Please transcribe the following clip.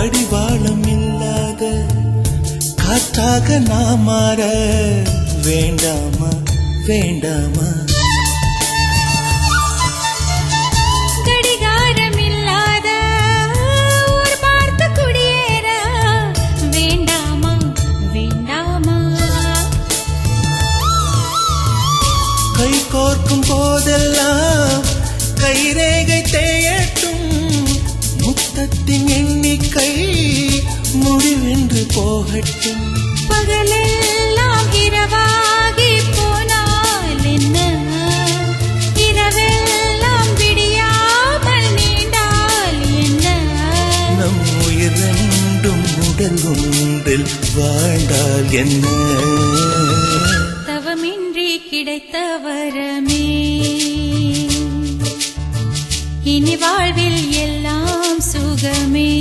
கடிவாளம் இல்லாத காற்றாக நாம் மாற வேண்டாமா வேண்டாமா? கடிகாரம் இல்லாத ஒரு பார்த்து குடியேற வேண்டாமா வேண்டாமா? கை கோர்க்கும் போதெல்லாம் கைரேகை தேயட்டும், முத்தத்தின் எண்ணிக்கை முடிவென்று போகட்டும். பகலெல்லாம் இரவாகி போனால் என்ன, இரவெல்லாம் விடியாமல் நீண்டால் என்ன? நம் உயிர் ரெண்டும் உடல் ஒன்றில் வாழ்ந்தால் என்ன? தவமின்றி கிடைத்த வரமே இனி வாழ்வில் எல்லாம் சுகமே.